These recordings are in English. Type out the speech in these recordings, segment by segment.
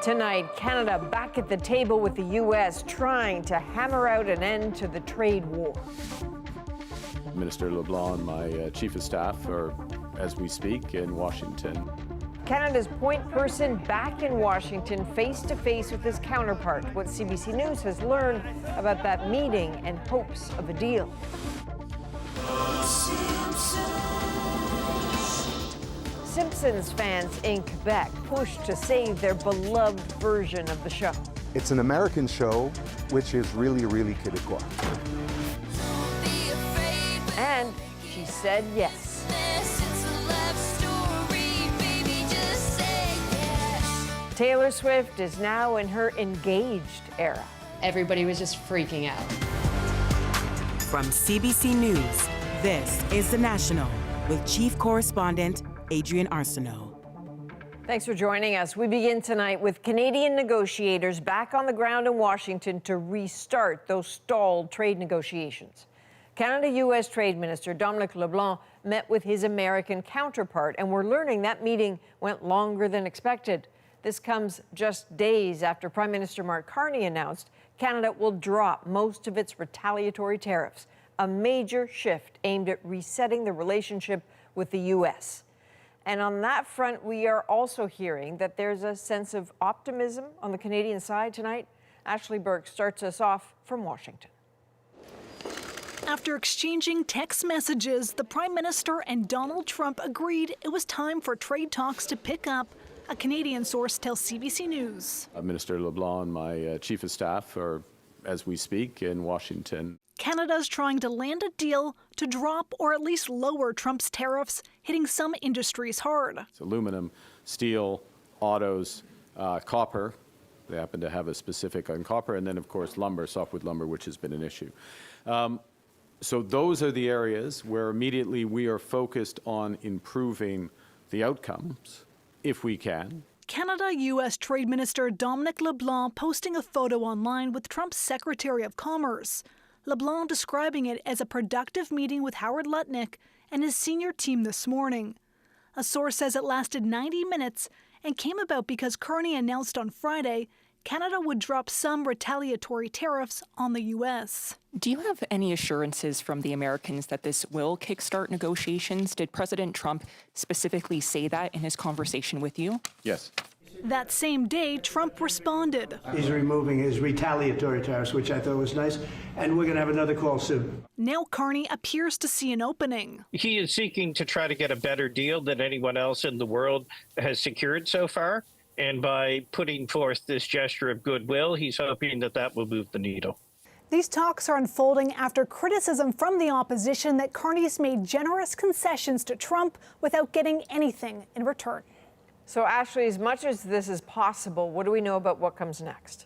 Tonight, Canada back at the table with the U.S. trying to hammer out an end to the trade war. Minister LeBlanc and my chief of staff are, as we speak, in Washington. Canada's point person back in Washington face-to-face with his counterpart. What CBC News has learned about that meeting and hopes of a deal. Simpsons fans in Quebec push to save their beloved version of the show. It's an American show, which is really, really Québécois. And she said yes. Taylor Swift is now in her engaged era. Everybody was just freaking out. From CBC News, this is The National with Chief Correspondent Adrian Arsenault. Thanks for joining us. We begin tonight with Canadian negotiators back on the ground in Washington to restart those stalled trade negotiations. Canada-U.S. Trade Minister Dominic LeBlanc met with his American counterpart, and we're learning that meeting went longer than expected. This comes just days after Prime Minister Mark Carney announced Canada will drop most of its retaliatory tariffs, a major shift aimed at resetting the relationship with the U.S. And on that front, we are also hearing that there's a sense of optimism on the Canadian side tonight. Ashley Burke starts us off from Washington. After exchanging text messages, the Prime Minister and Donald Trump agreed it was time for trade talks to pick up. A Canadian source tells CBC News. Minister LeBlanc and my chief of staff are, as we speak, in Washington. Canada's trying to land a deal to drop or at least lower Trump's tariffs, hitting some industries hard. It's aluminum, steel, autos, copper. They happen to have a specific on copper. And then, of course, lumber, softwood lumber, which has been an issue. So those are the areas where immediately we are focused on improving the outcomes, if we can. Canada-U.S. Trade Minister Dominic LeBlanc posting a photo online with Trump's Secretary of Commerce. LeBlanc describing it as a productive meeting with Howard Lutnick and his senior team this morning. A source says it lasted 90 minutes and came about because Carney announced on Friday Canada would drop some retaliatory tariffs on the U.S. Do you have any assurances from the Americans that this will kickstart negotiations? Did President Trump specifically say that in his conversation with you? Yes. That same day, Trump responded. He's removing his retaliatory tariffs, which I thought was nice, and we're going to have another call soon. Now Carney appears to see an opening. He is seeking to try to get a better deal than anyone else in the world has secured so far. And by putting forth this gesture of goodwill, he's hoping that that will move the needle. These talks are unfolding after criticism from the opposition that Carney's made generous concessions to Trump without getting anything in return. So, Ashley, as much as this is possible, what do we know about what comes next?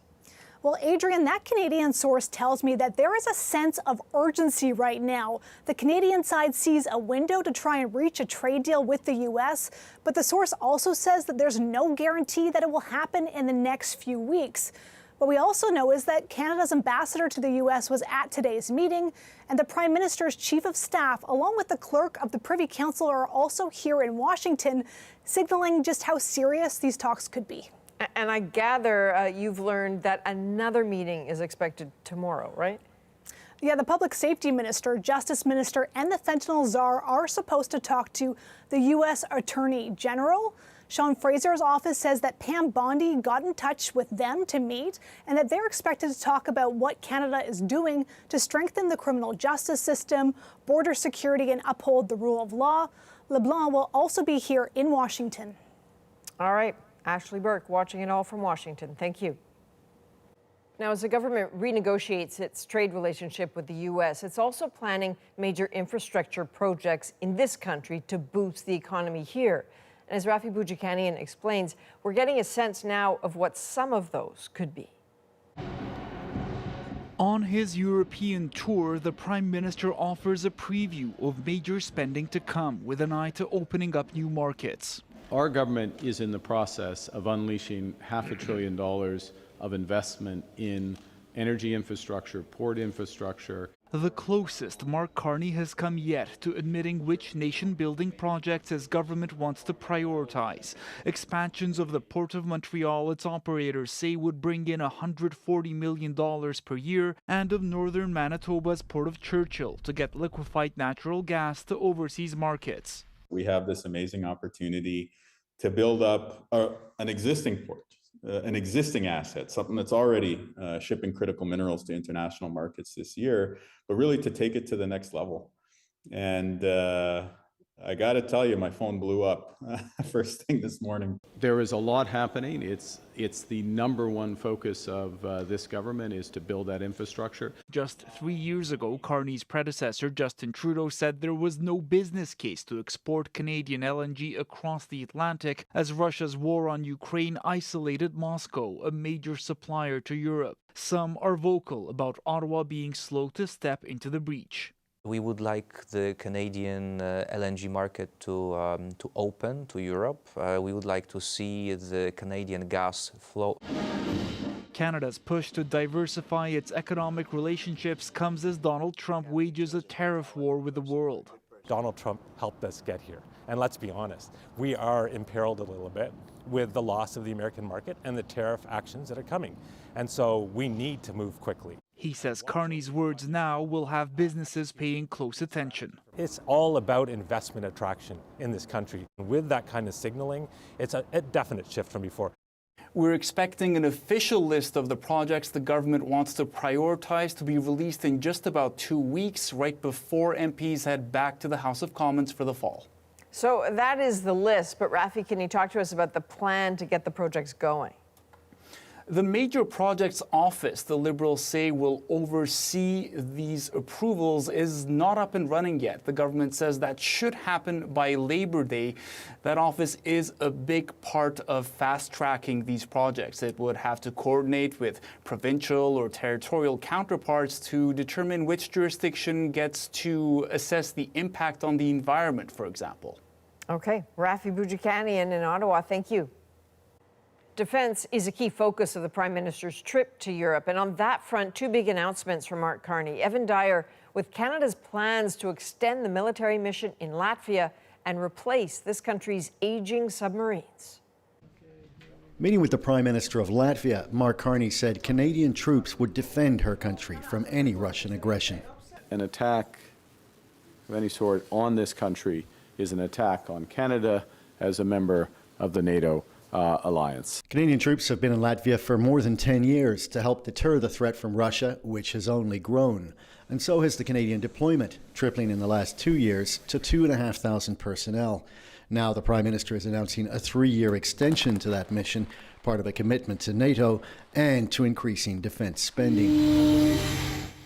Well, Adrian, that Canadian source tells me that there is a sense of urgency right now. The Canadian side sees a window to try and reach a trade deal with the U.S., but the source also says that there's no guarantee that it will happen in the next few weeks. What we also know is that Canada's ambassador to the U.S. was at today's meeting, and the Prime Minister's chief of staff, along with the clerk of the Privy Council, are also here in Washington, signaling just how serious these talks could be. And I gather you've learned that another meeting is expected tomorrow, right? Yeah, the Public Safety Minister, Justice Minister, and the fentanyl czar are supposed to talk to the U.S. Attorney General. Sean Fraser's office says that Pam Bondi got in touch with them to meet and that they're expected to talk about what Canada is doing to strengthen the criminal justice system, border security, and uphold the rule of law. LeBlanc will also be here in Washington. All right. Ashley Burke, watching it all from Washington. Thank you. Now, as the government renegotiates its trade relationship with the U.S., it's also planning major infrastructure projects in this country to boost the economy here. And as Rafi Boudjikanian explains, we're getting a sense now of what some of those could be. On his European tour, the Prime Minister offers a preview of major spending to come with an eye to opening up new markets. Our government is in the process of unleashing $500 billion of investment in energy infrastructure, port infrastructure. the closest Mark Carney has come yet to admitting which nation-building projects his government wants to prioritize. Expansions of the Port of Montreal, its operators say, would bring in $140 million per year, and of northern Manitoba's Port of Churchill to get liquefied natural gas to overseas markets. We have this amazing opportunity to build up an existing port, an existing asset, something that's already shipping critical minerals to international markets this year, but really to take it to the next level. And I got to tell you, my phone blew up first thing this morning. There is a lot happening. It's the number one focus of this government is to build that infrastructure. Just 3 years ago, Carney's predecessor, Justin Trudeau, said there was no business case to export Canadian LNG across the Atlantic as Russia's war on Ukraine isolated Moscow, a major supplier to Europe. Some are vocal about Ottawa being slow to step into the breach. We would like the Canadian LNG market to open to Europe. We would like to see the Canadian gas flow. Canada's push to diversify its economic relationships comes as Donald Trump wages a tariff war with the world. Donald Trump helped us get here. And let's be honest, we are imperiled a little bit with the loss of the American market and the tariff actions that are coming. And so we need to move quickly. He says Carney's words now will have businesses paying close attention. It's all about investment attraction in this country. With that kind of signaling, it's a definite shift from before. We're expecting an official list of the projects the government wants to prioritize to be released in just about 2 weeks, right before MPs head back to the House of Commons for the fall. So that is the list, but Rafi, can you talk to us about the plan to get the projects going? The Major Projects Office, the Liberals say, will oversee these approvals, is not up and running yet. The government says that should happen by Labor Day. That office is a big part of fast-tracking these projects. It would have to coordinate with provincial or territorial counterparts to determine which jurisdiction gets to assess the impact on the environment, for example. Okay, Rafi Boudjikanian in Ottawa, thank you. Defense is a key focus of the Prime Minister's trip to Europe. And on that front, two big announcements from Mark Carney. Evan Dyer with Canada's plans to extend the military mission in Latvia and replace this country's aging submarines. Meeting with the Prime Minister of Latvia, Mark Carney said Canadian troops would defend her country from any Russian aggression. An attack of any sort on this country is an attack on Canada as a member of the NATO alliance. Canadian troops have been in Latvia for more than 10 years to help deter the threat from Russia, which has only grown. And so has the Canadian deployment, tripling in the last 2 years to 2,500 personnel. Now the Prime Minister is announcing a 3-year extension to that mission, part of a commitment to NATO and to increasing defence spending.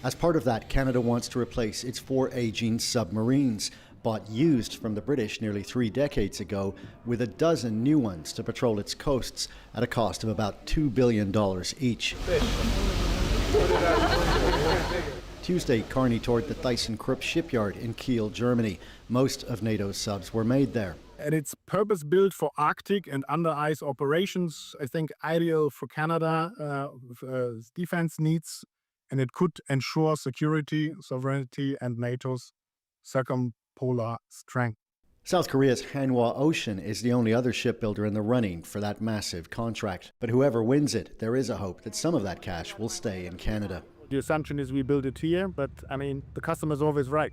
As part of that, Canada wants to replace its 4 aging submarines, bought used from the British nearly 3 decades ago, with a dozen new ones to patrol its coasts at a cost of about $2 billion each. Tuesday, Carney toured the ThyssenKrupp shipyard in Kiel, Germany. Most of NATO's subs were made there. And it's purpose-built for Arctic and under-ice operations. I think ideal for Canada defense needs, and it could ensure security, sovereignty, and NATO's circumpolar strength. South Korea's Hanwha Ocean is the only other shipbuilder in the running for that massive contract. But whoever wins it, there is a hope that some of that cash will stay in Canada. The assumption is we build it here, but I mean, the customer is always right?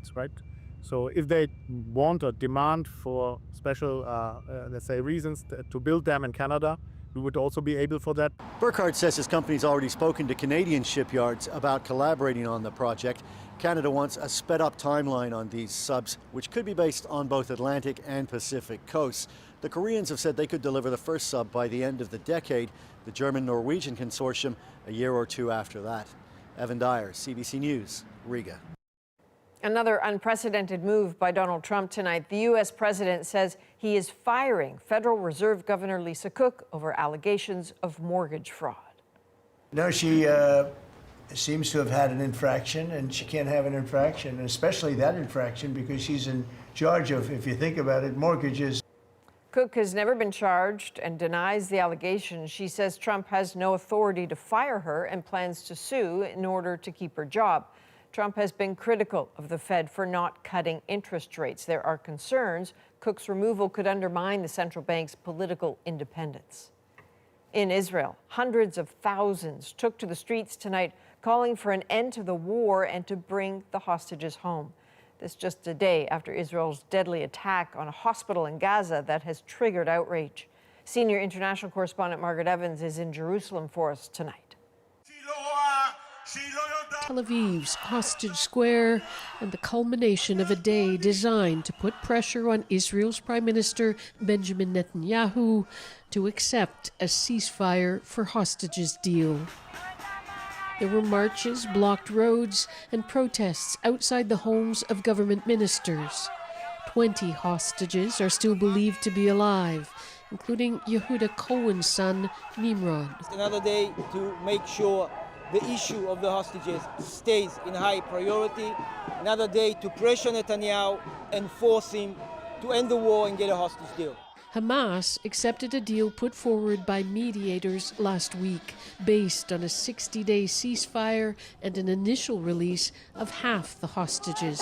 So if they want or demand for special, let's say, reasons to build them in Canada, we would also be able for that. Burkhardt says his company's already spoken to Canadian shipyards about collaborating on the project. Canada wants a sped-up timeline on these subs, which could be based on both Atlantic and Pacific coasts. The Koreans have said they could deliver the first sub by the end of the decade, the German-Norwegian consortium a year or two after that. Evan Dyer, CBC News, Riga. Another unprecedented move by Donald Trump tonight. The U.S. president says he is firing Federal Reserve Governor Lisa Cook over allegations of mortgage fraud. No, she seems to have had an infraction, and she can't have an infraction, and especially that infraction because she's in charge of, if you think about it, mortgages. Cook has never been charged and denies the allegations. She says Trump has no authority to fire her and plans to sue in order to keep her job. Trump has been critical of the Fed for not cutting interest rates. There are concerns Cook's removal could undermine the central bank's political independence. In Israel, hundreds of thousands took to the streets tonight calling for an end to the war and to bring the hostages home. This just a day after Israel's deadly attack on a hospital in Gaza that has triggered outrage. Senior international correspondent Margaret Evans is in Jerusalem for us tonight. Tel Aviv's hostage square and the culmination of a day designed to put pressure on Israel's Prime Minister Benjamin Netanyahu to accept a ceasefire for hostages deal. There were marches, blocked roads, and protests outside the homes of government ministers. 20 hostages are still believed to be alive, including Yehuda Cohen's son, Nimrod. It's another day to make sure the issue of the hostages stays in high priority. Another day to pressure Netanyahu and force him to end the war and get a hostage deal. Hamas accepted a deal put forward by mediators last week, based on a 60-day ceasefire and an initial release of half the hostages.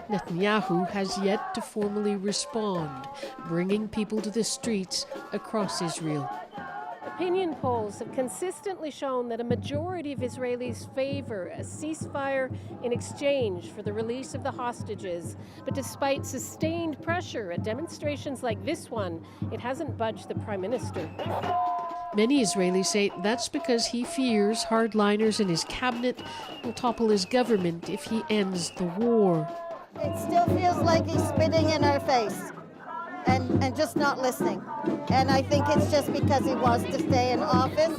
Netanyahu has yet to formally respond, bringing people to the streets across Israel. Opinion polls have consistently shown that a majority of Israelis favor a ceasefire in exchange for the release of the hostages. But despite sustained pressure at demonstrations like this one, it hasn't budged the Prime Minister. Many Israelis say that's because he fears hardliners in his cabinet will topple his government if he ends the war. It still feels like he's spitting in our face and just not listening. And I think it's just because he wants to stay in office.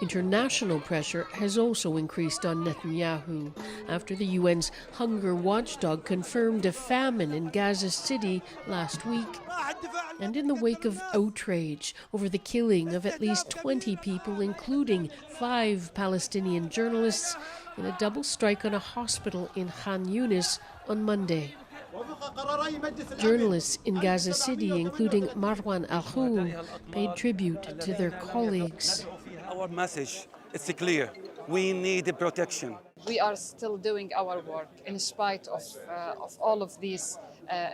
International pressure has also increased on Netanyahu after the UN's hunger watchdog confirmed a famine in Gaza City last week, and in the wake of outrage over the killing of at least 20 people, including 5 Palestinian journalists, in a double strike on a hospital in Khan Yunis on Monday. Journalists in Gaza City, including Marwan Al-Khoul, paid tribute to their colleagues. Our message is clear. We need protection. We are still doing our work in spite of all of these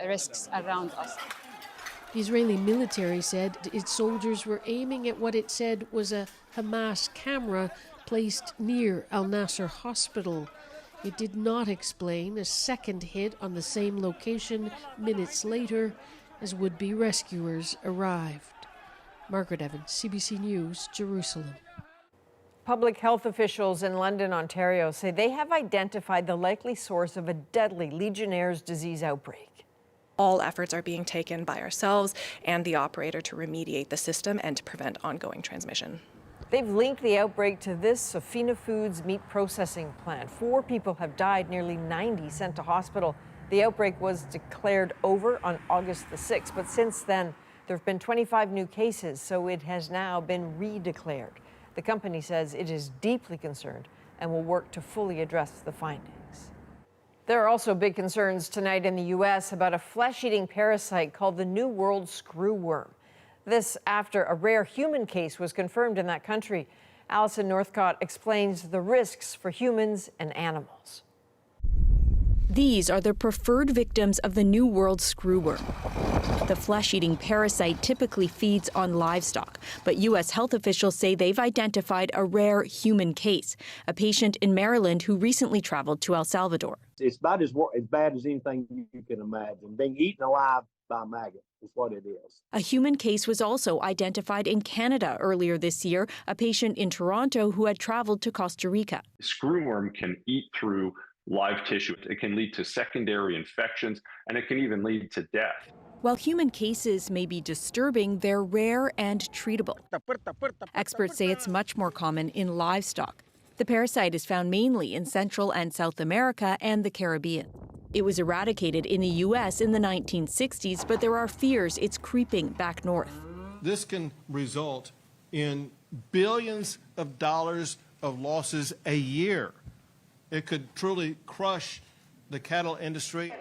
risks around us. The Israeli military said its soldiers were aiming at what it said was a Hamas camera placed near Al-Nasser Hospital. It did not explain a second hit on the same location minutes later as would-be rescuers arrived. Margaret Evans, CBC News, Jerusalem. Public health officials in London, Ontario, say they have identified the likely source of a deadly Legionnaires disease outbreak. All efforts are being taken by ourselves and the operator to remediate the system and to prevent ongoing transmission. They've linked the outbreak to this Safina Foods meat processing plant. 4 people have died, nearly 90 sent to hospital. The outbreak was declared over on August the 6th, but since then, there have been 25 new cases, so it has now been redeclared. The company says it is deeply concerned and will work to fully address the findings. There are also big concerns tonight in the U.S. about a flesh-eating parasite called the New World screwworm. This after a rare human case was confirmed in that country. Alison Northcott explains the risks for humans and animals. These are the preferred victims of the New World screwworm. The flesh-eating parasite typically feeds on livestock, but U.S. health officials say they've identified a rare human case, a patient in Maryland who recently traveled to El Salvador. It's about as bad as anything you can imagine. Being eaten alive by a maggot is what it is. A human case was also identified in Canada earlier this year, a patient in Toronto who had traveled to Costa Rica. Screwworm can eat through live tissue. It can lead to secondary infections, and it can even lead to death. While human cases may be disturbing, they're rare and treatable. Experts say it's much more common in livestock. The parasite is found mainly in Central and South America and the Caribbean. It was eradicated in the U.S. in the 1960s, but there are fears it's creeping back north. This can result in billions of dollars of losses a year. It could truly crush the cattle industry.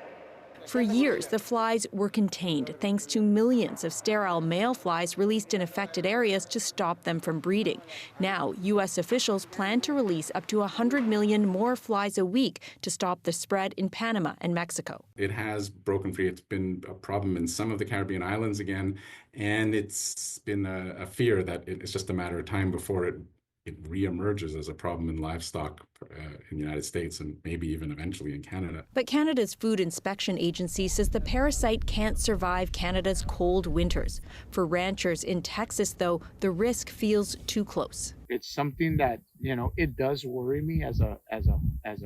For years, the flies were contained thanks to millions of sterile male flies released in affected areas to stop them from breeding. Now, U.S. officials plan to release up to 100 million more flies a week to stop the spread in Panama and Mexico. It has broken free. It's been a problem in some of the Caribbean islands again, and it's been a fear that it's just a matter of time before it reemerges as a problem in livestock in the United States and maybe even eventually in Canada. But Canada's Food Inspection Agency says the parasite can't survive Canada's cold winters. For ranchers in Texas, though, the risk feels too close. It's something that, it does worry me as a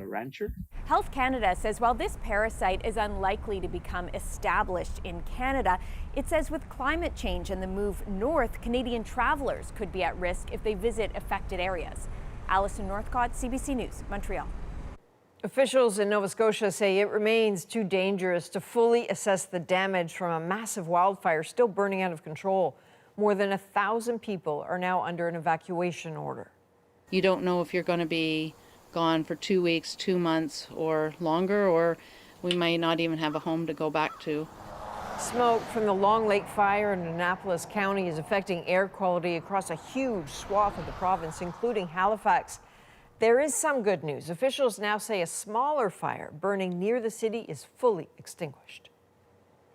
rancher. Health Canada says while this parasite is unlikely to become established in Canada, it says with climate change and the move north, Canadian travelers could be at risk if they visit affected areas. Alison Northcott, CBC News, Montreal. Officials in Nova Scotia say it remains too dangerous to fully assess the damage from a massive wildfire still burning out of control. More than 1,000 people are now under an evacuation order. You don't know if you're going to be gone for 2 weeks, 2 months, or longer, or we may not even have a home to go back to. Smoke from the Long Lake fire in Annapolis County is affecting air quality across a huge swath of the province, including Halifax. There is some good news. Officials now say a smaller fire burning near the city is fully extinguished.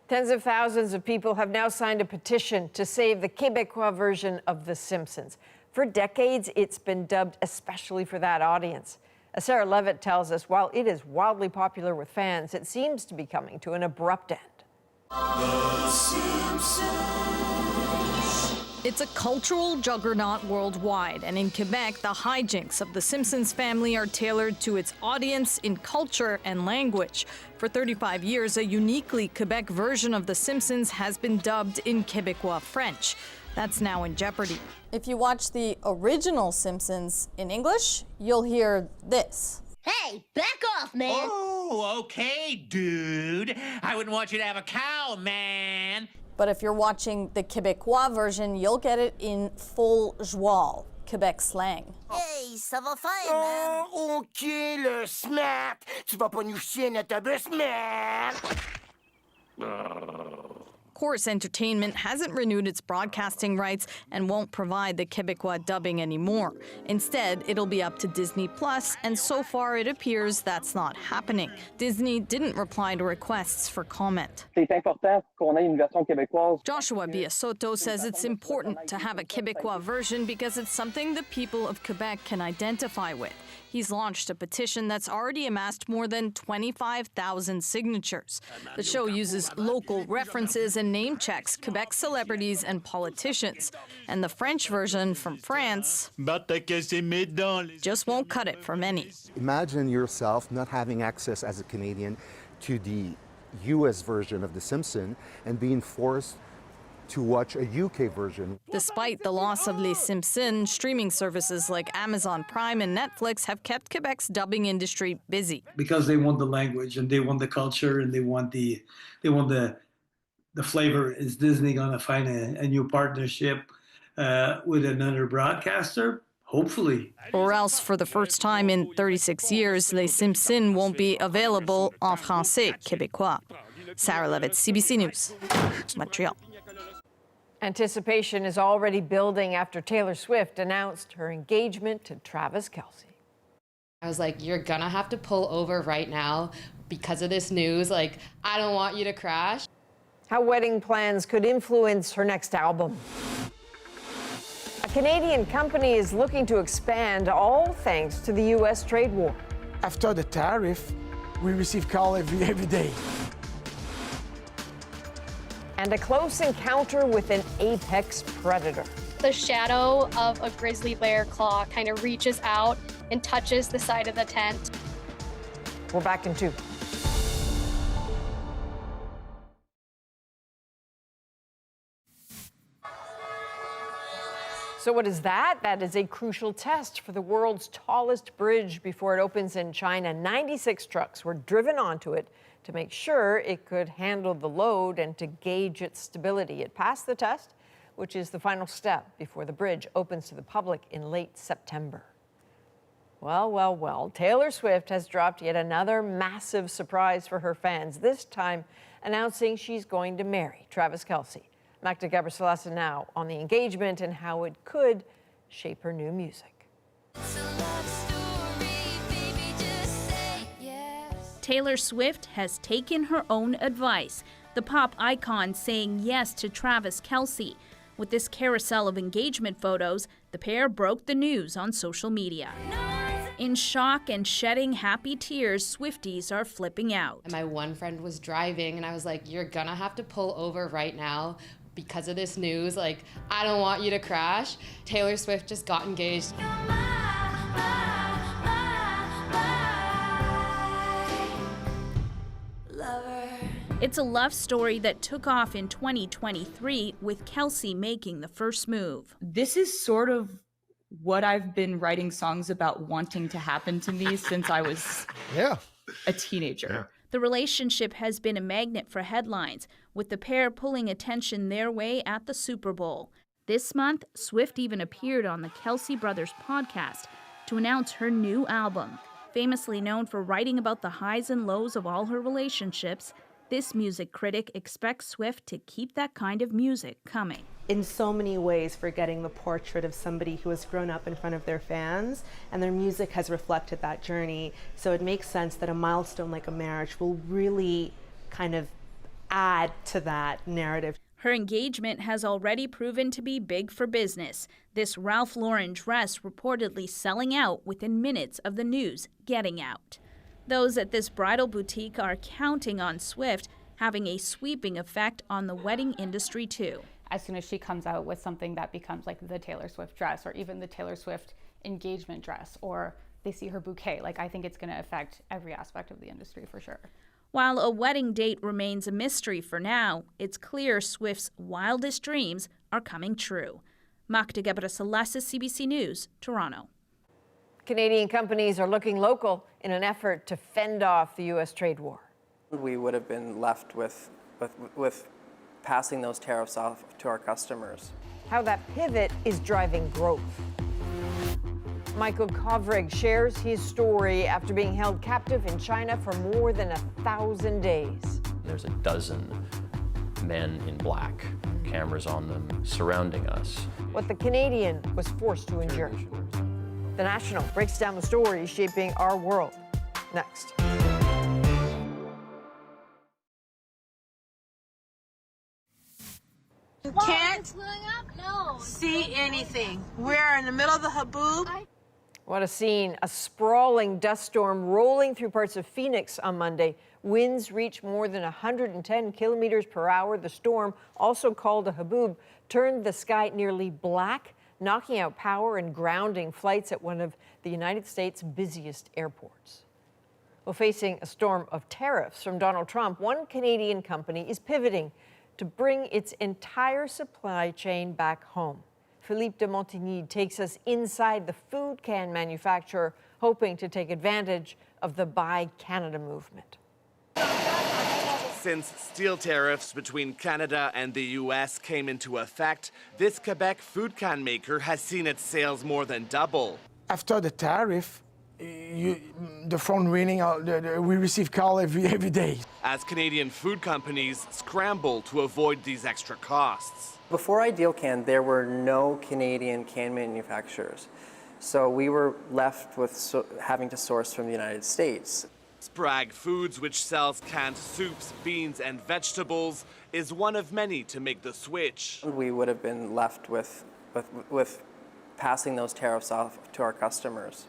Tens of thousands of people have now signed a petition to save the Québécois version of The Simpsons. For decades, it's been dubbed especially for that audience. As Sarah Levitt tells us, while it is wildly popular with fans, it seems to be coming to an abrupt end. The Simpsons. It's a cultural juggernaut worldwide, and in Quebec, the hijinks of the Simpsons family are tailored to its audience in culture and language. For 35 years, a uniquely Quebec version of The Simpsons has been dubbed in Québécois French. That's now in jeopardy. If you watch the original Simpsons in English, you'll hear this. Hey, back off, man! Oh, okay, dude. I wouldn't want you to have a cow, man. But if you're watching the Québécois version, you'll get it in full joual, Quebec slang. Hey, ça va faire, man? Oh, OK, le smart. Tu vas pas nous chier notre bus, man. Corus Entertainment hasn't renewed its broadcasting rights and won't provide the Québécois dubbing anymore. Instead, it'll be up to Disney+, and so far it appears that's not happening. Disney didn't reply to requests for comment. C'est important qu'on ait une version québécoise. Joshua Biasotto says it's important to have a Québécois version because it's something the people of Quebec can identify with. He's launched a petition that's already amassed more than 25,000 signatures. The show uses local references and name checks Quebec celebrities and politicians. And the French version from France just won't cut it for many. Imagine yourself not having access as a Canadian to the U.S. version of The Simpsons and being forced to watch a UK version. Despite the loss of Les Simpsons, streaming services like Amazon Prime and Netflix have kept Quebec's dubbing industry busy. Because they want the language and they want the culture and they want the flavor. Is Disney going to find a new partnership with another broadcaster? Hopefully. Or else, for the first time in 36 years, Les Simpsons won't be available en français québécois. Sarah Levitt, CBC News, Montreal. Anticipation is already building after Taylor Swift announced her engagement to Travis Kelce. I was like, you're gonna have to pull over right now because of this news. Like, I don't want you to crash. How wedding plans could influence her next album. A Canadian company is looking to expand, all thanks to the U.S. trade war. After the tariff, we receive calls every day. And a close encounter with an apex predator. The shadow of a grizzly bear claw kind of reaches out and touches the side of the tent. We're back in 2. So what is that? That is a crucial test for the world's tallest bridge before it opens in China. 96 trucks were driven onto it to make sure it could handle the load and to gauge its stability. It passed the test, which is the final step before the bridge opens to the public in late September. Well, well, well. Taylor Swift has dropped yet another massive surprise for her fans, this time announcing she's going to marry Travis Kelce. Magda Gabricelasa now on the engagement and how it could shape her new music. Taylor Swift has taken her own advice, the pop icon saying yes to Travis Kelce. With this carousel of engagement photos, the pair broke the news on social media. In shock and shedding happy tears, Swifties are flipping out. And my one friend was driving and I was like, you're gonna have to pull over right now because of this news. Like, I don't want you to crash. Taylor Swift just got engaged. It's a love story that took off in 2023 with Kelce making the first move. This is sort of what I've been writing songs about wanting to happen to me since I was a teenager. The relationship has been a magnet for headlines, with the pair pulling attention their way at the Super Bowl. This month, Swift even appeared on the Kelce Brothers podcast to announce her new album. Famously known for writing about the highs and lows of all her relationships, this music critic expects Swift to keep that kind of music coming. In so many ways, forgetting the portrait of somebody who has grown up in front of their fans, and their music has reflected that journey. So it makes sense that a milestone like a marriage will really kind of add to that narrative. Her engagement has already proven to be big for business. This Ralph Lauren dress reportedly selling out within minutes of the news getting out. Those at this bridal boutique are counting on Swift having a sweeping effect on the wedding industry too. As soon as she comes out with something that becomes like the Taylor Swift dress or even the Taylor Swift engagement dress, or they see her bouquet, like I think it's going to affect every aspect of the industry for sure. While a wedding date remains a mystery for now, it's clear Swift's wildest dreams are coming true. Magda Gabricelasa, CBC News, Toronto. Canadian companies are looking local in an effort to fend off the U.S. trade war. We would have been left with passing those tariffs off to our customers. How that pivot is driving growth. Michael Kovrig shares his story after being held captive in China for more than 1,000 days. There's a dozen men in black, cameras on them, surrounding us. What the Canadian was forced to endure. The National breaks down the story shaping our world. Next. You can't see anything. We're in the middle of the haboob. What a scene. A sprawling dust storm rolling through parts of Phoenix on Monday. Winds reached more than 110 kilometers per hour. The storm, also called a haboob, turned the sky nearly black, knocking out power and grounding flights at one of the United States' busiest airports. Well, facing a storm of tariffs from Donald Trump, one Canadian company is pivoting to bring its entire supply chain back home. Philippe de Montigny takes us inside the food can manufacturer, hoping to take advantage of the Buy Canada movement. Since steel tariffs between Canada and the U.S. came into effect, this Quebec food can maker has seen its sales more than double. After the tariff, the phone ringing, we receive call every day. As Canadian food companies scramble to avoid these extra costs. Before Ideal Can, there were no Canadian can manufacturers. So we were left with having to source from the United States. Sprague Foods, which sells canned soups, beans, and vegetables, is one of many to make the switch. We would have been left with passing those tariffs off to our customers.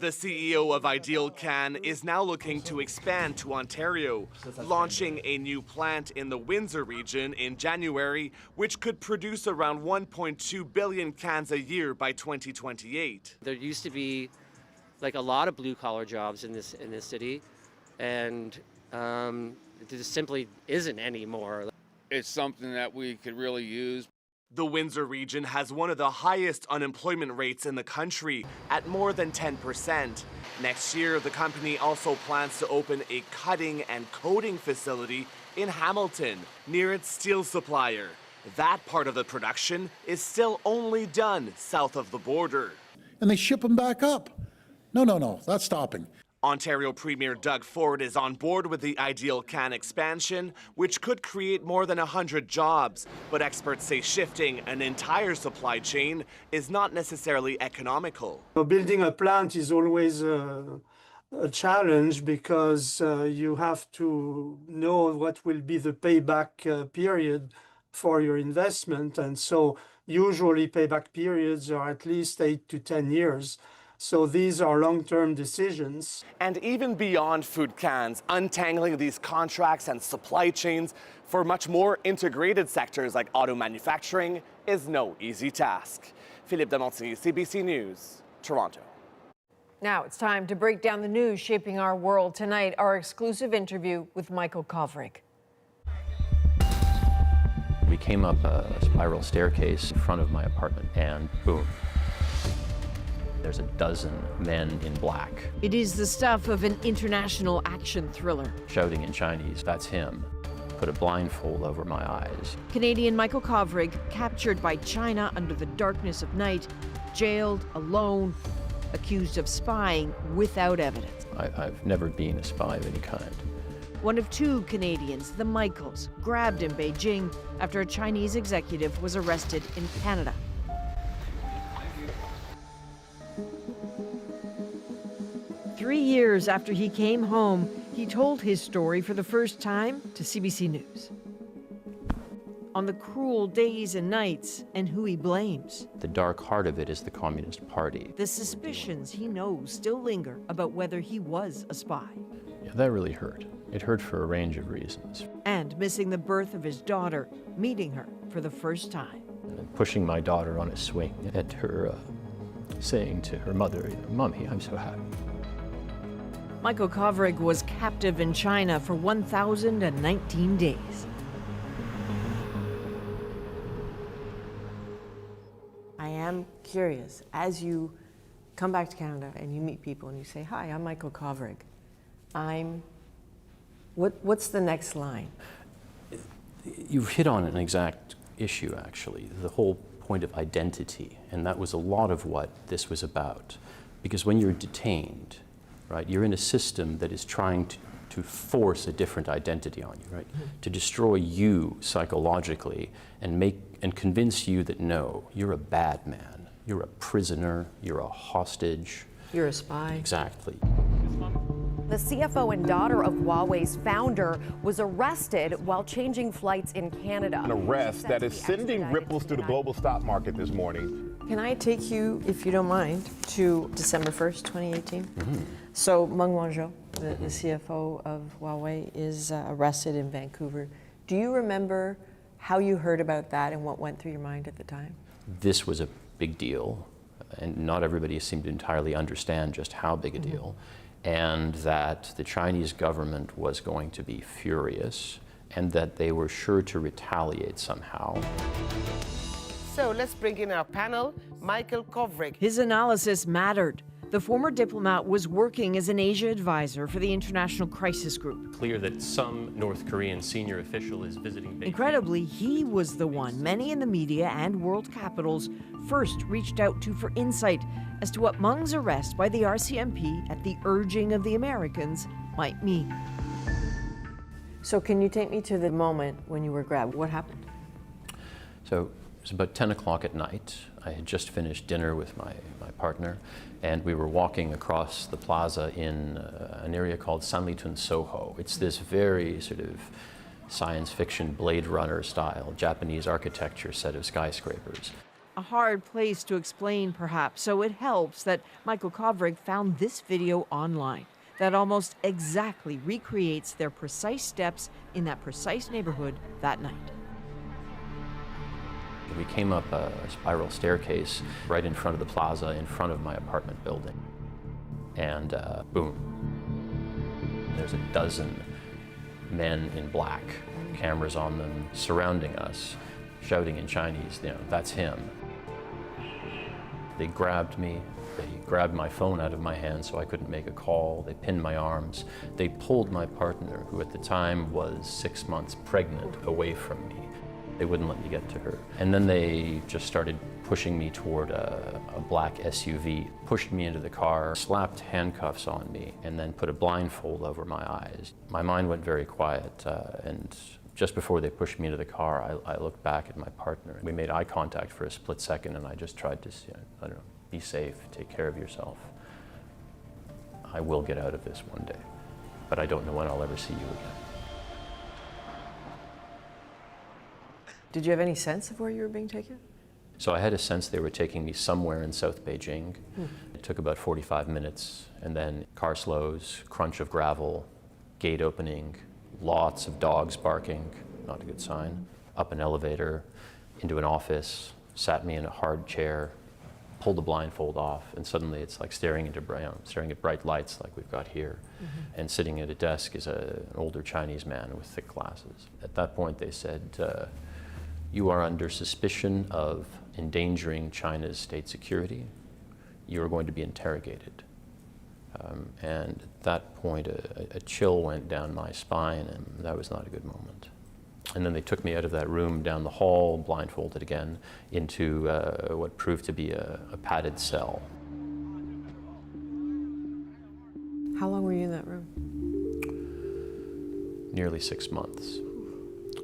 The CEO of Ideal Can is now looking to expand to Ontario, launching a new plant in the Windsor region in January, which could produce around 1.2 billion cans a year by 2028. There used to be like a lot of blue-collar jobs in this city, and there just simply isn't anymore. It's something that we could really use. The Windsor region has one of the highest unemployment rates in the country, at more than 10%. Next year, the company also plans to open a cutting and coating facility in Hamilton, near its steel supplier. That part of the production is still only done south of the border. And they ship them back up. No, that's stopping. Ontario Premier Doug Ford is on board with the ideal can expansion, which could create more than 100 jobs. But experts say shifting an entire supply chain is not necessarily economical. Building a plant is always a challenge because you have to know what will be the payback period for your investment. And so usually payback periods are at least 8 to 10 years. So these are long-term decisions. And even beyond food cans, untangling these contracts and supply chains for much more integrated sectors like auto manufacturing is no easy task. Philippe Demonty, CBC News, Toronto. Now it's time to break down the news shaping our world tonight. Our exclusive interview with Michael Kovrig. We came up a spiral staircase in front of my apartment and boom. There's a dozen men in black. It is the stuff of an international action thriller. Shouting in Chinese, that's him. Put a blindfold over my eyes. Canadian Michael Kovrig, captured by China under the darkness of night, jailed, alone, accused of spying without evidence. I've never been a spy of any kind. One of two Canadians, the Michaels, grabbed in Beijing after a Chinese executive was arrested in Canada. Three years after he came home, he told his story for the first time to CBC News. On the cruel days and nights and who he blames. The dark heart of it is the Communist Party. The suspicions he knows still linger about whether he was a spy. Yeah, that really hurt. It hurt for a range of reasons. And missing the birth of his daughter, meeting her for the first time. And pushing my daughter on a swing and her saying to her mother, "Mommy, I'm so happy." Michael Kovrig was captive in China for 1,019 days. I am curious, as you come back to Canada and you meet people and you say, "Hi, I'm Michael Kovrig. What's the next line?" You've hit on an exact issue, actually, the whole point of identity. And that was a lot of what this was about. Because when you're detained, right, you're in a system that is trying to force a different identity on you, right? Mm-hmm. To destroy you psychologically and convince you that no, you're a bad man, you're a prisoner, you're a hostage. You're a spy. Exactly. The CFO and daughter of Huawei's founder was arrested while changing flights in Canada. An arrest that is sending ripples through the global stock market this morning. Can I take you, if you don't mind, to December 1st, 2018? Mm-hmm. So Meng Wanzhou, the CFO of Huawei, is arrested in Vancouver. Do you remember how you heard about that and what went through your mind at the time? This was a big deal, and not everybody seemed to entirely understand just how big a deal, and that the Chinese government was going to be furious, and that they were sure to retaliate somehow. So let's bring in our panel, Michael Kovrig. His analysis mattered. The former diplomat was working as an Asia advisor for the International Crisis Group. Clear that some North Korean senior official is visiting Beijing. Incredibly, he was the one many in the media and world capitals first reached out to for insight as to what Meng's arrest by the RCMP at the urging of the Americans might mean. So can you take me to the moment when you were grabbed? What happened? So it was about 10 o'clock at night. I had just finished dinner with my partner, and we were walking across the plaza in an area called Sanlitun Soho. It's this very sort of science fiction Blade Runner style Japanese architecture set of skyscrapers. A hard place to explain, perhaps, so it helps that Michael Kovrig found this video online that almost exactly recreates their precise steps in that precise neighborhood that night. We came up a spiral staircase right in front of the plaza, in front of my apartment building. And boom, there's a dozen men in black, cameras on them, surrounding us, shouting in Chinese, that's him. They grabbed me. They grabbed my phone out of my hand so I couldn't make a call. They pinned my arms. They pulled my partner, who at the time was 6 months pregnant, away from me. They wouldn't let me get to her. And then they just started pushing me toward a black SUV, pushed me into the car, slapped handcuffs on me, and then put a blindfold over my eyes. My mind went very quiet, and just before they pushed me into the car, I looked back at my partner. We made eye contact for a split second, and I just tried to, I don't know, be safe, take care of yourself. I will get out of this one day, but I don't know when I'll ever see you again. Did you have any sense of where you were being taken? So I had a sense they were taking me somewhere in South Beijing. It took about 45 minutes, and then car slows, crunch of gravel, gate opening, lots of dogs barking, not a good sign. Up an elevator, into an office, sat me in a hard chair, pulled the blindfold off, and suddenly it's like staring at bright lights like we've got here. And sitting at a desk is an older Chinese man with thick glasses. At that point they said, you are under suspicion of endangering China's state security. You are going to be interrogated. And at that point, a chill went down my spine, and that was not a good moment. And then they took me out of that room, down the hall, blindfolded again, into what proved to be a padded cell. How long were you in that room? Nearly 6 months.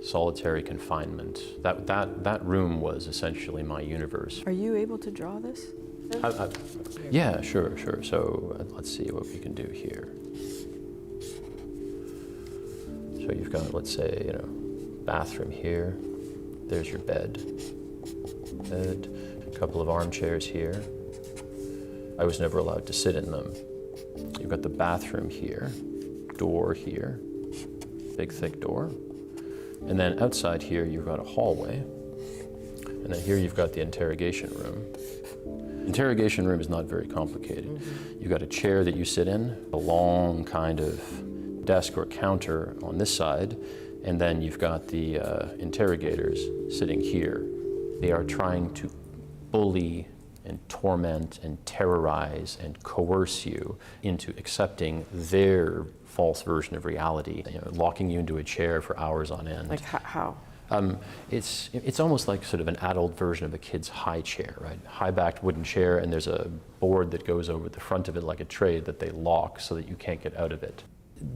Solitary confinement. That room was essentially my universe. Are you able to draw this? Yeah, sure. So let's see what we can do here. So you've got, let's say, bathroom here. There's your bed. A couple of armchairs here. I was never allowed to sit in them. You've got the bathroom here, door here, big thick door. And then outside here, you've got a hallway. And then here you've got the interrogation room. Interrogation room is not very complicated. You've got a chair that you sit in, a long kind of desk or counter on this side, and then you've got the interrogators sitting here. They are trying to bully and torment and terrorize and coerce you into accepting their false version of reality, locking you into a chair for hours on end. Like how? It's almost like sort of an adult version of a kid's high chair, right? High-backed wooden chair, and there's a board that goes over the front of it like a tray that they lock so that you can't get out of it.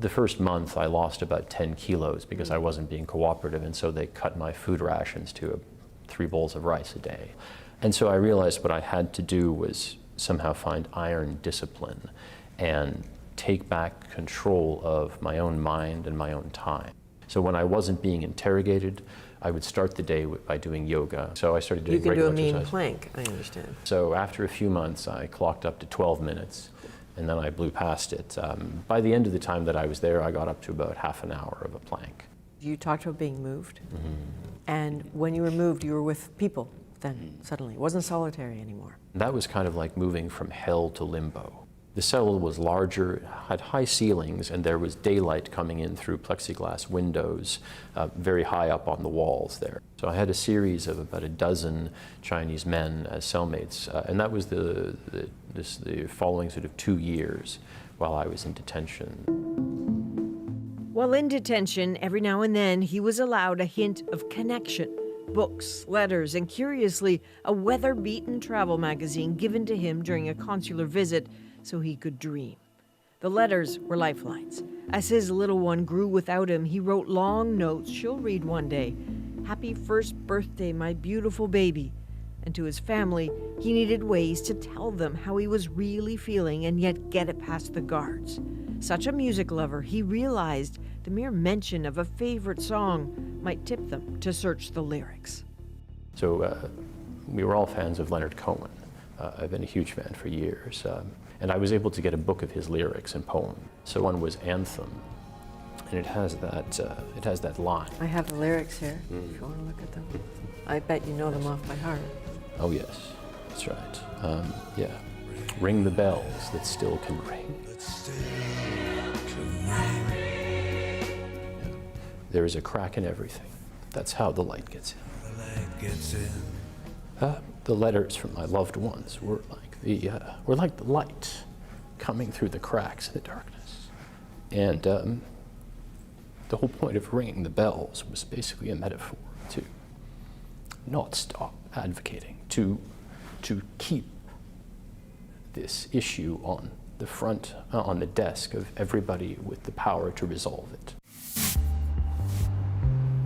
The first month I lost about 10 kilos because I wasn't being cooperative, and so they cut my food rations to 3 bowls of rice a day. And so I realized what I had to do was somehow find iron discipline and take back control of my own mind and my own time. So when I wasn't being interrogated, I would start the day by doing yoga. So I started doing regular exercise. You can do a mean plank, I understand. So after a few months, I clocked up to 12 minutes, and then I blew past it. By the end of the time that I was there, I got up to about half an hour of a plank. You talked about being moved, and when you were moved, you were with people then, suddenly. It wasn't solitary anymore. That was kind of like moving from hell to limbo. The cell was larger, had high ceilings, and there was daylight coming in through plexiglass windows very high up on the walls there. So I had a series of about a dozen Chinese men as cellmates, and that was the following sort of 2 years while I was in detention. While in detention, every now and then he was allowed a hint of connection. Books, letters, and curiously, a weather-beaten travel magazine given to him during a consular visit so he could dream. The letters were lifelines. As his little one grew without him, he wrote long notes she'll read one day. "Happy first birthday, my beautiful baby." And to his family, he needed ways to tell them how he was really feeling and yet get it past the guards. Such a music lover, he realized the mere mention of a favorite song might tip them to search the lyrics. So we were all fans of Leonard Cohen. I've been a huge fan for years. And I was able to get a book of his lyrics and poems. So one was Anthem, and it has that line. I have the lyrics here, if you want to look at them. I bet you know them off by heart. Oh yes, that's right. Yeah, ring the bells that still can ring. There is a crack in everything. That's how the light gets in. The letters from my loved ones were like the light coming through the cracks in the darkness. And the whole point of ringing the bells was basically a metaphor to not stop advocating, to to keep this issue on the front, on the desk of everybody with the power to resolve it.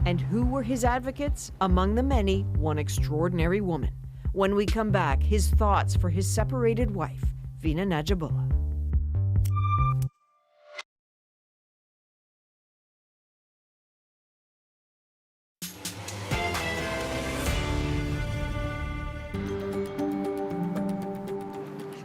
And who were his advocates? Among the many, one extraordinary woman. When we come back, his thoughts for his separated wife, Vina Najibullah.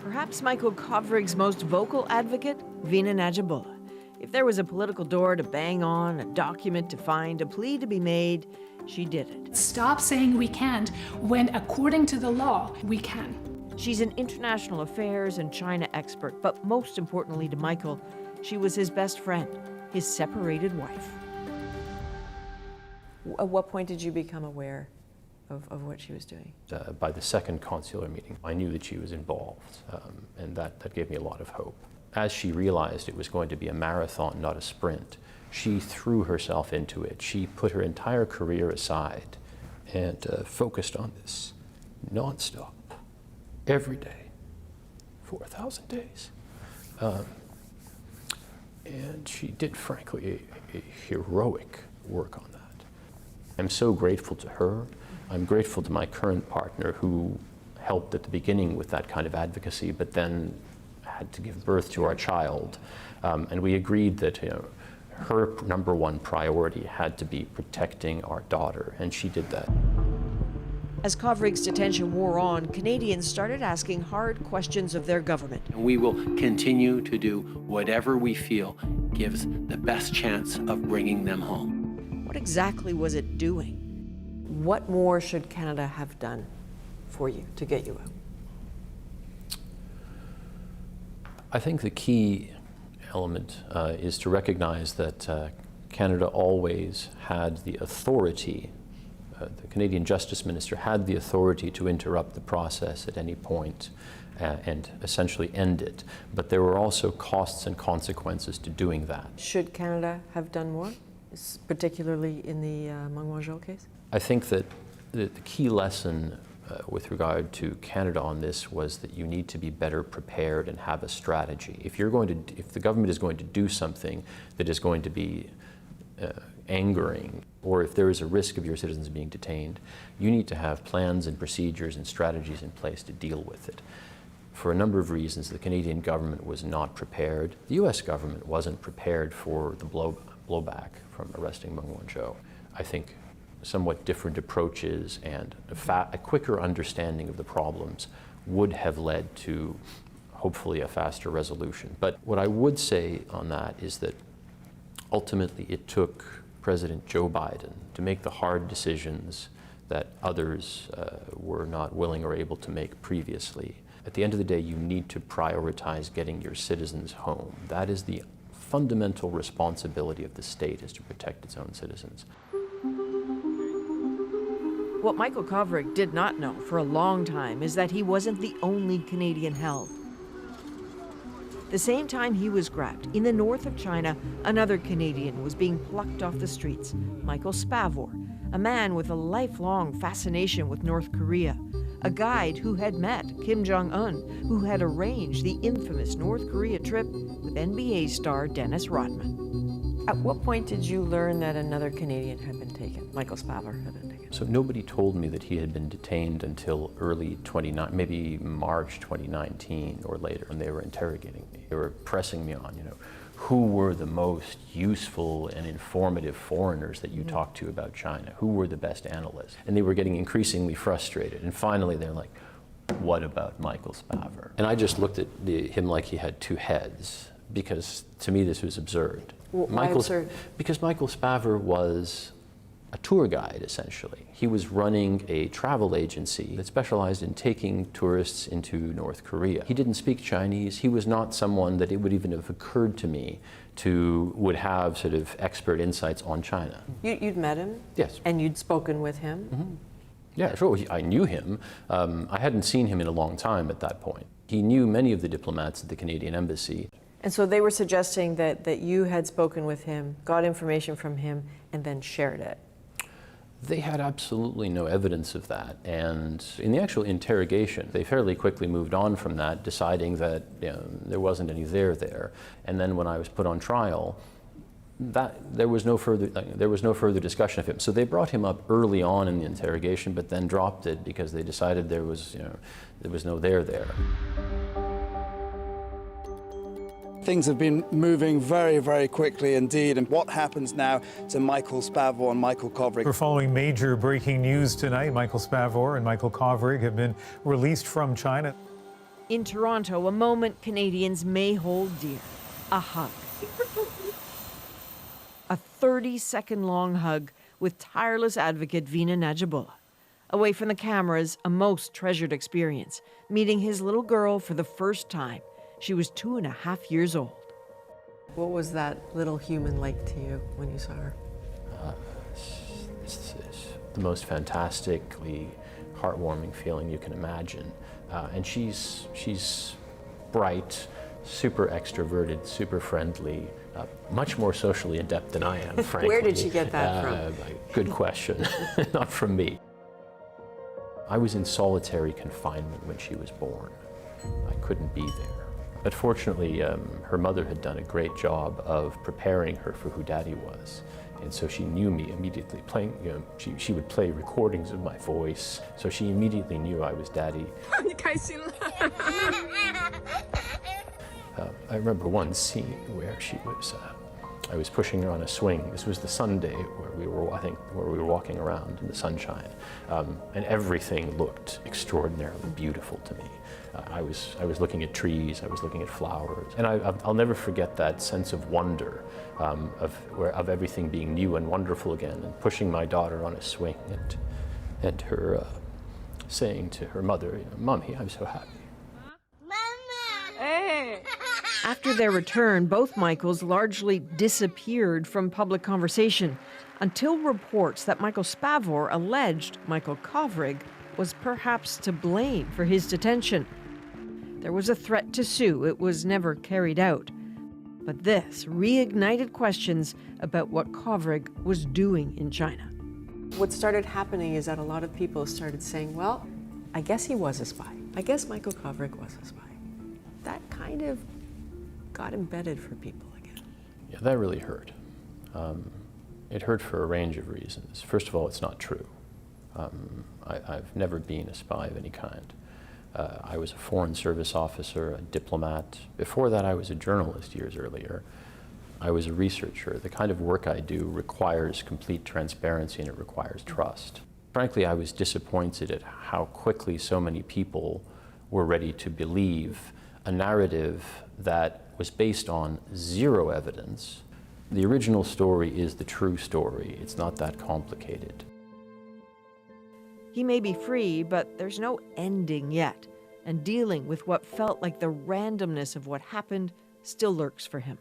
Perhaps Michael Kovrig's most vocal advocate, Vina Najibullah. If there was a political door to bang on, a document to find, a plea to be made, she did it. Stop saying we can't when, according to the law, we can. She's an international affairs and China expert, but most importantly to Michael, she was his best friend, his separated wife. At what point did you become aware of what she was doing? By the second consular meeting, I knew that she was involved, and that gave me a lot of hope. As she realized it was going to be a marathon, not a sprint, she threw herself into it. She put her entire career aside and focused on this nonstop, every day, for 1,000 days. And she did, frankly, a heroic work on that. I'm so grateful to her. I'm grateful to my current partner who helped at the beginning with that kind of advocacy, but then had to give birth to our child. And we agreed that her number one priority had to be protecting our daughter, and she did that. As Kovrig's detention wore on, Canadians started asking hard questions of their government. We will continue to do whatever we feel gives the best chance of bringing them home. What exactly was it doing? What more should Canada have done for you to get you out? I think the key element is to recognize that Canada always had the authority, the Canadian Justice Minister had the authority to interrupt the process at any point and essentially end it. But there were also costs and consequences to doing that. Should Canada have done more, particularly in the Montreal case? I think that the key lesson with regard to Canada on this was that you need to be better prepared and have a strategy. If the government is going to do something that is going to be angering, or if there is a risk of your citizens being detained, you need to have plans and procedures and strategies in place to deal with it. For a number of reasons, the Canadian government was not prepared. The U.S. government wasn't prepared for the blowback from arresting Meng Wanzhou. I think somewhat different approaches and a quicker understanding of the problems would have led to hopefully a faster resolution. But what I would say on that is that ultimately it took President Joe Biden to make the hard decisions that others were not willing or able to make previously. At the end of the day, you need to prioritize getting your citizens home. That is the fundamental responsibility of the state, is to protect its own citizens. What Michael Kovrig did not know for a long time is that he wasn't the only Canadian held. The same time he was grabbed, in the north of China, another Canadian was being plucked off the streets, Michael Spavor, a man with a lifelong fascination with North Korea, a guide who had met Kim Jong-un, who had arranged the infamous North Korea trip with NBA star Dennis Rodman. At what point did you learn that another Canadian had been taken, Michael Spavor had been taken? So nobody told me that he had been detained until maybe March 2019 or later, when they were interrogating me. They were pressing me on, who were the most useful and informative foreigners that you talked to about China? Who were the best analysts? And they were getting increasingly frustrated. And finally, they're like, what about Michael Spavor? And I just looked at him like he had two heads, because to me this was absurd. Well, why absurd? Because Michael Spavor was a tour guide, essentially. He was running a travel agency that specialized in taking tourists into North Korea. He didn't speak Chinese. He was not someone that it would even have occurred to me would have sort of expert insights on China. You'd met him? Yes. And you'd spoken with him? Mm-hmm. Yeah, sure. I knew him. I hadn't seen him in a long time at that point. He knew many of the diplomats at the Canadian embassy. And so they were suggesting that you had spoken with him, got information from him, and then shared it. They had absolutely no evidence of that, and in the actual interrogation, they fairly quickly moved on from that, deciding that there wasn't any there. And then when I was put on trial, there was no further discussion of him. So they brought him up early on in the interrogation, but then dropped it because they decided there was no there. Things have been moving very, very quickly indeed. And what happens now to Michael Spavor and Michael Kovrig? We're following major breaking news tonight. Michael Spavor and Michael Kovrig have been released from China. In Toronto, a moment Canadians may hold dear, a hug. A 30-second-long hug with tireless advocate Veena Najibullah. Away from the cameras, a most treasured experience, meeting his little girl for the first time. She was 2.5 years old. What was that little human like to you when you saw her? It's the most fantastically heartwarming feeling you can imagine. And she's bright, super extroverted, super friendly, much more socially adept than I am, frankly. Where did she get that from? Good question. Not from me. I was in solitary confinement when she was born. I couldn't be there. But fortunately, her mother had done a great job of preparing her for who Daddy was. And so she knew me immediately, playing, she would play recordings of my voice. So she immediately knew I was Daddy. I remember one scene where I was pushing her on a swing. This was the Sunday where we were walking around in the sunshine. And everything looked extraordinarily beautiful to me. I was looking at trees, I was looking at flowers, and I'll never forget that sense of wonder, of everything being new and wonderful again, and pushing my daughter on a swing, and her saying to her mother, "Mommy, I'm so happy." Hey. After their return, both Michaels largely disappeared from public conversation until reports that Michael Spavor alleged Michael Kovrig was perhaps to blame for his detention. There was a threat to sue. It was never carried out. But this reignited questions about what Kovrig was doing in China. What started happening is that a lot of people started saying, well, I guess he was a spy. I guess Michael Kovrig was a spy. That kind of got embedded for people again. Yeah, that really hurt. It hurt for a range of reasons. First of all, it's not true. I've never been a spy of any kind. I was a foreign service officer, a diplomat. Before that, I was a journalist years earlier. I was a researcher. The kind of work I do requires complete transparency and it requires trust. Frankly, I was disappointed at how quickly so many people were ready to believe a narrative that was based on zero evidence. The original story is the true story. It's not that complicated. He may be free, but there's no ending yet, and dealing with what felt like the randomness of what happened still lurks for him.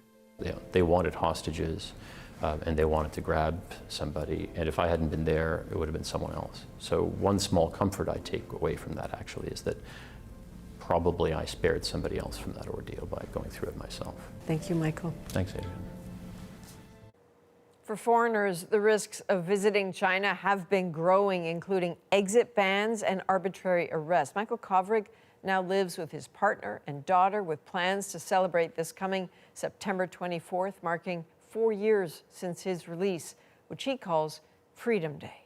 They wanted hostages, and they wanted to grab somebody, and if I hadn't been there, it would have been someone else. So one small comfort I take away from that actually is that probably I spared somebody else from that ordeal by going through it myself. Thank you, Michael. Thanks, Adrian. For foreigners, the risks of visiting China have been growing, including exit bans and arbitrary arrest. Michael Kovrig now lives with his partner and daughter with plans to celebrate this coming September 24th, marking 4 years since his release, which he calls Freedom Day.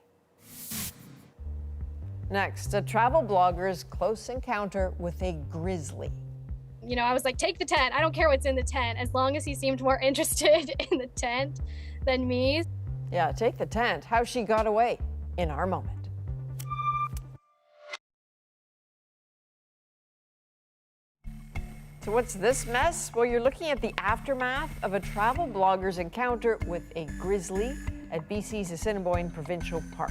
Next, a travel blogger's close encounter with a grizzly. You know, I was like, take the tent. I don't care what's in the tent, as long as he seemed more interested in the tent than me. Yeah, take the tent. How she got away in our moment. So what's this mess? Well, you're looking at the aftermath of a travel blogger's encounter with a grizzly at BC's Assiniboine Provincial Park.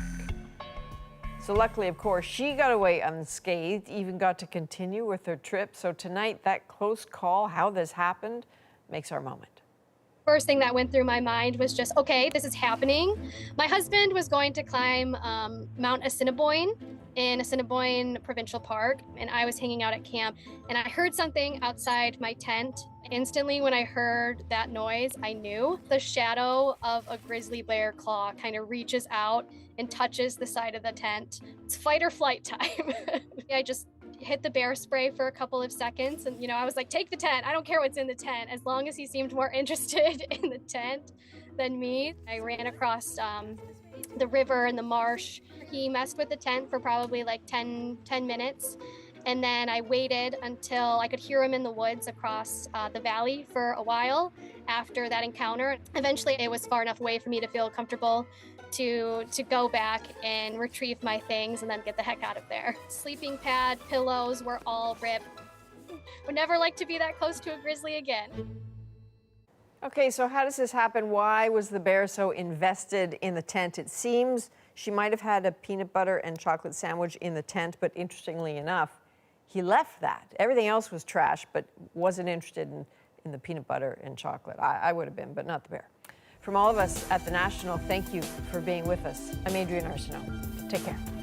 So luckily, of course, she got away unscathed, even got to continue with her trip. So tonight, that close call, how this happened, makes our moment. First thing that went through my mind was just, okay, this is happening. My husband was going to climb Mount Assiniboine, in Assiniboine Provincial Park, and I was hanging out at camp, and I heard something outside my tent. Instantly, when I heard that noise, I knew the shadow of a grizzly bear claw kind of reaches out and touches the side of the tent. It's fight or flight time. I just hit the bear spray for a couple of seconds, and I was like, take the tent. I don't care what's in the tent, as long as he seemed more interested in the tent than me. I ran across the river and the marsh. He messed with the tent for probably like 10 minutes. And then I waited until I could hear him in the woods across the valley for a while after that encounter. Eventually, it was far enough away for me to feel comfortable to go back and retrieve my things and then get the heck out of there. Sleeping pad, pillows were all ripped. Would never like to be that close to a grizzly again. Okay, so how does this happen? Why was the bear so invested in the tent? It seems she might have had a peanut butter and chocolate sandwich in the tent, but interestingly enough, he left that. Everything else was trash, but wasn't interested in the peanut butter and chocolate. I would have been, but not the bear. From all of us at The National, thank you for being with us. I'm Adrienne Arsenault. Take care.